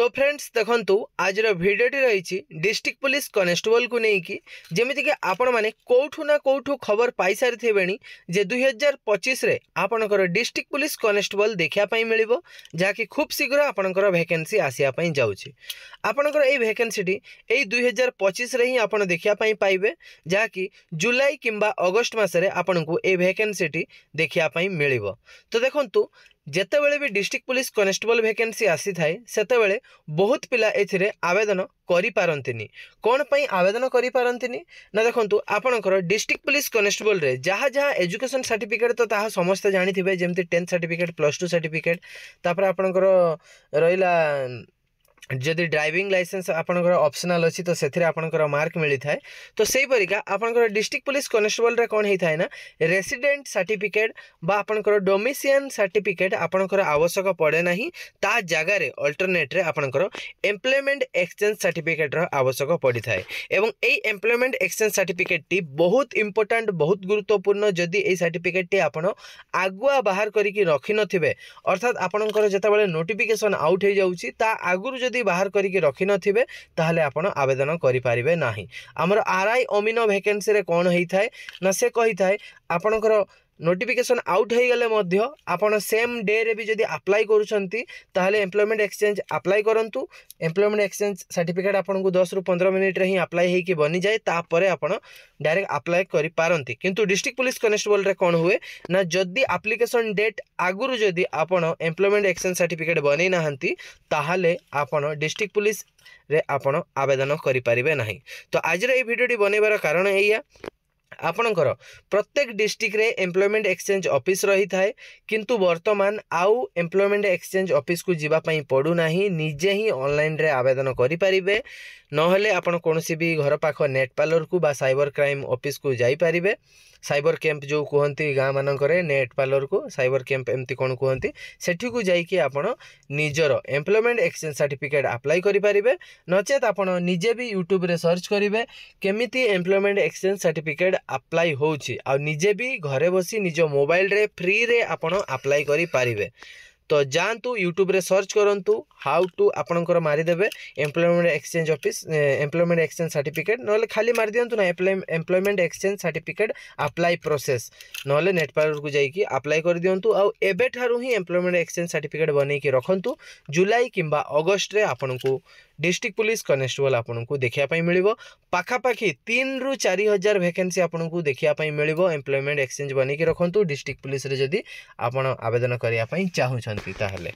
तो फ्रेंड्स देखंतु आज भिडियोटी रही डिस्ट्रिक्ट पुलिस कनेस्टेबल को लेकिन जमीक आपण मैंने कौठू ना कौठू खबर पाई सारी जे 2025 रे आपणकर डिस्ट्रिक्ट पुलिस कनेस्टेबल देखापी मिल जहाँकि खूब शीघ्र आपणकर वैकेंसी आसापी जाऊँगी। आपणकर ये वैकेंसीटी यही 2025 रे ही आप देखापी पाइबे जहाँकि जुलाई किंबा अगस्ट मसरे आपन को ये वैकेंसीटी देखापी मिल। तो देखंतु जेतेबेले भी डिस्ट्रिक्ट पुलिस कनेस्टेबल वैकेंसी आसी थाए सेतेबेले बहुत पिला एथिरे आवेदन करि पारंतिनी। कौन पई आवेदन करि पारंतिनी ना देखंतु आपनकर डिस्ट्रिक्ट पुलिस कनेस्टेबल रे जहाँ जहाँ एजुकेशन सर्टिफिकेट तो ताहा समस्त जानी थिबे जेमति 10th सर्टिफिकेट +2 सर्टिफिकेट तापर आपनकर रहिला जदि ड्राइविंग लाइसेंस आपनकर ऑप्शनल अच्छी तो से आपनकर मार्क मिली थाए। तो सही परिका आपनकर डिस्ट्रिक्ट पुलिस कनेस्टेबल रे कौन होता है ना रेसिडेंट सर्टिफिकेट बा आपनकर डोमिसियन सर्टिफिकेट आपनकर आवश्यक पड़े नहीं ता जगह रे अल्टरनेट रे आपनकर एम्प्लॉयमेंट एक्सचेंज सर्टिफिकेट रो आवश्यक पड़ी थाए। एवं एई एम्प्लॉयमेंट एक्सचेंज सर्टिफिकेट टी बहुत इंपोर्टेंट बहुत गुरुत्वपूर्ण जदि एई सर्टिफिकेट टी आपण आगुआ बाहर करिकि रखि नथिबे अर्थात आपनकर जेतेबेले नोटिफिकेशन आउट हो जाउची ता आगुरु जदि बाहर करके रखि नथिबे ताहले आपण आवेदन करि पारिबे नाही। हमर आरआई अमीनो वैकेंसी रे कोन होई थाए ना से कहि थाए आपनकर नोटिफिकेशन आउट हो गले मध्य आपण सेम डे रे भी जदि अप्लाई करूछंती ताहले एम्प्लॉयमेंट एक्सचेंज अप्लाई करंतु। एम्प्लॉयमेंट एक्सचेंज सर्टिफिकेट आपन को 10 रु 15 मिनिट रे ही अप्लाई हेई कि बनी जाए तापरे आपण डायरेक्ट अप्लाई करि पारंती। किंतु डिस्ट्रिक्ट पुलिस कनेस्टेबल रे कोन हुए ना जदि एप्लिकेशन डेट आगुरु जदि आपण एम्प्लॉयमेंट एक्सचेंज सर्टिफिकेट बनै नाहंती ताहले आपण डिस्ट्रिक्ट पुलिस रे आपण आवेदन करि पारिबे नाही। तो आज रे भिडियोटी बनैबार कारण एया आपणकर प्रत्येक डिस्ट्रिक्ट रे एम्प्लॉयमेंट एक्सचेंज ऑफिस रही थाए किंतु वर्तमान आउ एम्प्लॉयमेंट एक्सचेंज ऑफिस को जीवा पई पड़ू नाही निजे ही ऑनलाइन रे आवेदन करि परिबे नहले आपण कोनोसी भी घर पाख नेट पार्लर को बा साइबर क्राइम ऑफिस को जाई परिबे। साइबर कैंप जो कहती गाँ मानकरे नेट पार्लर को साइबर कैंप एमती कौन कहती सेठी को जाइए आपण निजर एम्प्लॉयमेंट एक्सचेंज सर्टिफिकेट अप्लाई करि परिबे नचेत आपण निजे भी यूट्यूब रे सर्च करिवे केमिति एम्प्लॉयमेंट एक्सचेंज सर्टिफिकेट अप्लाई होउची आ निजे भी घरे बसी निज मोबाइल रे फ्री रे आपण अप्लाई करि पारिबे। तो जातु यूट्यूब रे सर्च करंतु हाउ टू आपणकर मारिदेवे employment exchange office employment exchange certificate नहले खाली मारि दियंतु ना employment exchange certificate apply process नहले नेट पार्लर को जाइए अप्लाई कर दियंतु आ एबे ठारू ही एम्प्लॉयमेंट एक्सचेंज सर्टिफिकेट बनै कि रखंतु। जुलाई किंबा अगस्त रे आपनकु डिस्ट्रिक्ट पुलिस कनेस्टेबल आपनकु देखिया पई मिलिबो पाखापाखी 3 रु 4 हजार वैकेंसी आपनकु देखिया पई मिलिबो। एम्प्लॉयमेंट एक्सचेंज बनै कि रखंतु डिस्ट्रिक्ट पुलिस रे जदी आपण आवेदन करिया पई चाहू छंती ताहले।